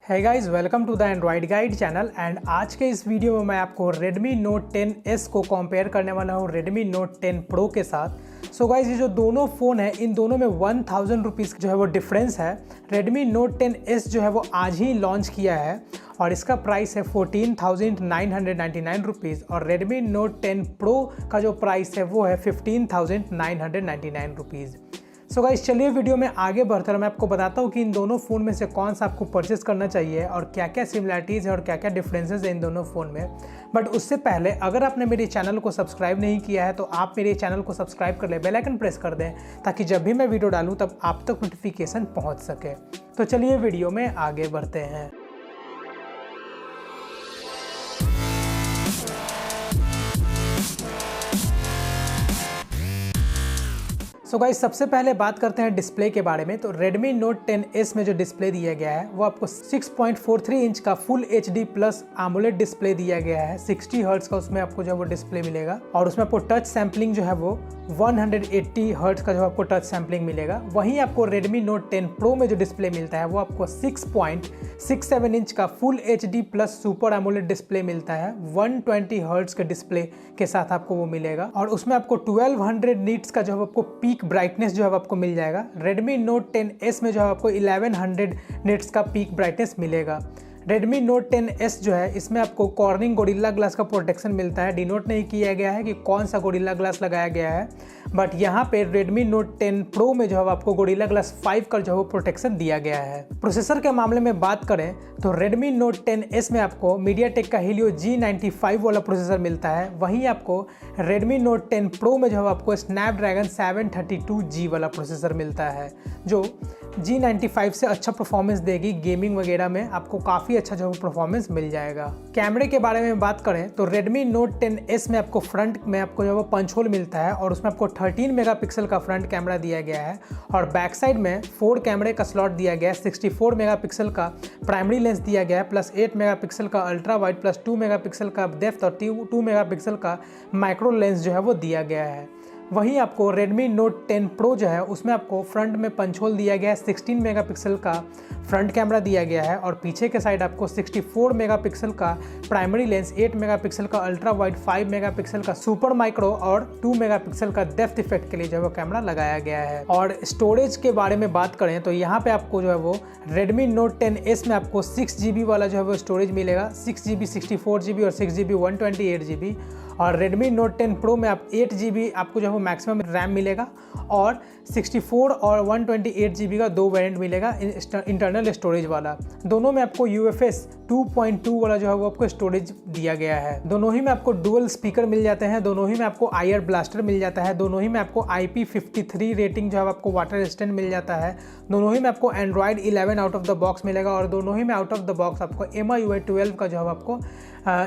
है guys, welcome to the android guide channel. And आज के इस वीडियो में मैं आपको Redmi Note 10s को कंपेयर करने वाला हूँ Redmi Note 10 Pro के साथ। सो गाइज, ये जो दोनों फ़ोन है इन दोनों में 1000 रुपीज़ जो है वो डिफरेंस है। Redmi Note 10s जो है वो आज ही लॉन्च किया है और इसका प्राइस है 14,999 रुपीज़ और Redmi Note 10 Pro का जो प्राइस है वो है 15,999 रुपीज़। सो गाइस, चलिए वीडियो में आगे बढ़कर मैं आपको बताता हूँ कि इन दोनों फ़ोन में से कौन सा आपको परचेस करना चाहिए और क्या क्या सिमिलरिटीज़ है और क्या क्या डिफरेंसेस है इन दोनों फ़ोन में। बट उससे पहले अगर आपने मेरे चैनल को सब्सक्राइब नहीं किया है तो आप मेरे चैनल को सब्सक्राइब कर लें, बेल आइकन प्रेस कर दें ताकि जब भी मैं वीडियो डालूँ तब आप तक नोटिफिकेशन पहुँच सके। तो चलिए वीडियो में आगे बढ़ते हैं। सो गाइस, सबसे पहले बात करते हैं डिस्प्ले के बारे में। तो Redmi Note 10s में जो डिस्प्ले दिया गया है वो आपको 6.43 इंच का full HD plus AMOLED display दिया गया है। 60 हर्ट्ज का उसमें आपको जो है वो डिस्प्ले मिलेगा और उसमें आपको टच सैम्पलिंग जो है वो 180 हर्ट्ज का जो आपको टच सैम्पलिंग मिलेगा। वहीं आपको Redmi Note 10 Pro में जो डिस्प्ले मिलता है वो आपको 6.67 इंच का full HD plus super AMOLED display मिलता है। 120 हर्ट्ज के डिस्प्ले के साथ आपको वो मिलेगा और उसमें आपको 1200 नीट्स का जो है आपको पीक ब्राइटनेस जो है आपको मिल जाएगा। Redmi Note 10s में जो है आपको 1100 निट्स का पीक ब्राइटनेस मिलेगा। Redmi Note 10s जो है इसमें आपको कॉर्निंग गोरिल्ला ग्लास का प्रोटेक्शन मिलता है। डिनोट नहीं किया गया है कि कौन सा गोरिल्ला ग्लास लगाया गया है, बट यहाँ पे Redmi Note 10 Pro में जो है आपको गोरिल्ला ग्लास 5 का जो है प्रोटेक्शन दिया गया है। प्रोसेसर के मामले में बात करें तो Redmi Note 10s में आपको MediaTek का Helio G95 वाला प्रोसेसर मिलता है। वहीं आपको Redmi Note 10 Pro में जो है आपको Snapdragon 732G वाला प्रोसेसर मिलता है जो G95 से अच्छा परफॉर्मेंस देगी। गेमिंग वगैरह में आपको काफ़ी अच्छा जो परफॉर्मेंस मिल जाएगा। कैमरे के बारे में बात करें तो Redmi Note 10s में आपको फ्रंट में आपको जो है 5 होल मिलता है और उसमें आपको 13 मेगापिक्सल का फ्रंट कैमरा दिया गया है और बैक साइड में 4 कैमरे का स्लॉट दिया गया है। 64 मेगापिक्सल का प्राइमरी लेंस दिया गया है प्लस 8 मेगापिक्सल का अल्ट्रा वाइड प्लस 2 मेगापिक्सल का डेप्थ और 2 मेगापिक्सल का माइक्रो लेंस जो है वो दिया गया है। वहीं आपको Redmi Note 10 Pro जो है उसमें आपको फ्रंट में पंच होल दिया गया है। 16 मेगापिक्सल का फ्रंट कैमरा दिया गया है और पीछे के साइड आपको 64 मेगापिक्सल का प्राइमरी लेंस, 8 मेगापिक्सल का अल्ट्रा वाइड, 5 मेगापिक्सल का सुपर माइक्रो और 2 मेगापिक्सल का डेप्थ इफेक्ट के लिए जो है वो कैमरा लगाया गया है। और स्टोरेज के बारे में बात करें तो यहाँ पे आपको जो है वो Redmi Note 10s में आपको 6GB वाला जो है वो स्टोरेज मिलेगा। 6GB 64GB और 6GB 128GB और Redmi Note 10 Pro में आप 8GB आपको जो है वो मैक्सिमम रैम मिलेगा और 64 और 128GB का 2 वेरिएंट मिलेगा इंटरनल स्टोरेज वाला। दोनों में आपको UFS 2.2 वाला जो है वो आपको स्टोरेज दिया गया है। दोनों ही में आपको डुअल स्पीकर मिल जाते हैं, दोनों ही में आपको IR ब्लास्टर मिल जाता है, दोनों ही में आपको IP53 रेटिंग जो है आपको वाटर रेजिस्टेंट मिल जाता है, दोनों ही में आपको Android 11 out of the box मिलेगा और दोनों ही में आउट ऑफ द बॉक्स आपको MIUI 12 का जो है आपको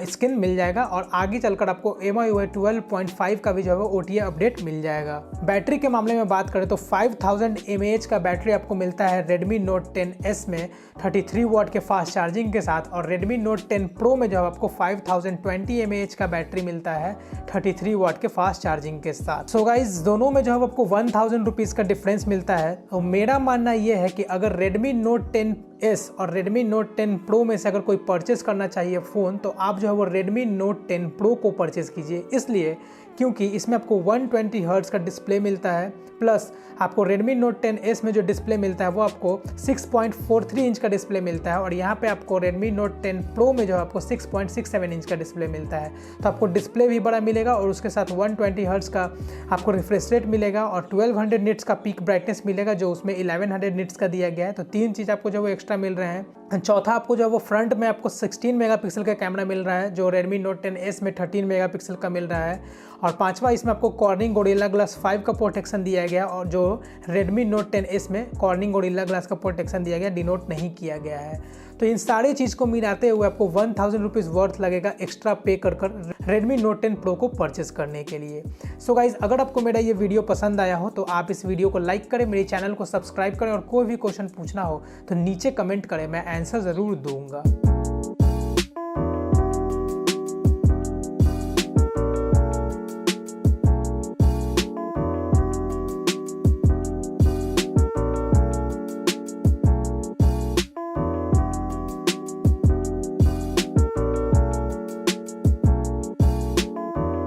स्किन मिल जाएगा और आगे चलकर आपको MIUI 12.5 का भी जो है OTA अपडेट मिल जाएगा। बैटरी के मामले में बात करें तो 5000 mAh का बैटरी आपको मिलता है Redmi Note 10s में 33 वाट के फास्ट चार्जिंग के साथ और Redmi Note 10 Pro में जो आपको 5020 mAh का बैटरी मिलता है 33 वाट के फास्ट चार्जिंग के साथ। सो गाइज, दोनों में जो है आपको 1000 रुपीज़ का डिफरेंस मिलता है। तो मेरा मानना ये है कि अगर Redmi Note 10s और Redmi Note 10 Pro में से अगर कोई परचेस करना चाहिए फ़ोन तो आप जो है वो Redmi Note 10 Pro को परचेस कीजिए, इसलिए क्योंकि इसमें आपको 120 हर्ट्ज का डिस्प्ले मिलता है प्लस आपको Redmi Note 10s में जो डिस्प्ले मिलता है वो आपको 6.43 इंच का डिस्प्ले मिलता है और यहाँ पे आपको Redmi Note 10 Pro में जो आपको 6.67 इंच का डिस्प्ले मिलता है। तो आपको डिस्प्ले भी बड़ा मिलेगा और उसके साथ 120 हर्ट्ज का आपको रिफ्रेश रेट मिलेगा और 1200 निट्स का पीक ब्राइटनेस मिलेगा जो उसमें 1100 निट्स का दिया गया है। तो 3 चीज़ आपको जो वो एक्स्ट्रा मिल रहे हैं। चौथा, आपको जो है वो फ्रंट में आपको 16 मेगापिक्सल का कैमरा मिल रहा है जो Redmi Note 10s में 13 मेगापिक्सल का मिल रहा है और पांचवा, इसमें आपको कॉर्निंग गोरिल्ला ग्लास 5 का प्रोटेक्शन दिया गया और जो Redmi Note 10s में कॉर्निंग गोरिल्ला ग्लास का प्रोटेक्शन दिया गया, डिनोट नहीं किया गया है। तो इन सारी चीज़ को मिलाते हुए आपको 1000 रुपीज़ वर्थ लगेगा एक्स्ट्रा पे कर Redmi Note 10 Pro को परचेस करने के लिए। सो गाइज, अगर आपको मेरा ये वीडियो पसंद आया हो तो आप इस वीडियो को लाइक करें, मेरे चैनल को सब्सक्राइब करें और कोई भी क्वेश्चन पूछना हो तो नीचे कमेंट करें, मैं आंसर ज़रूर दूंगा।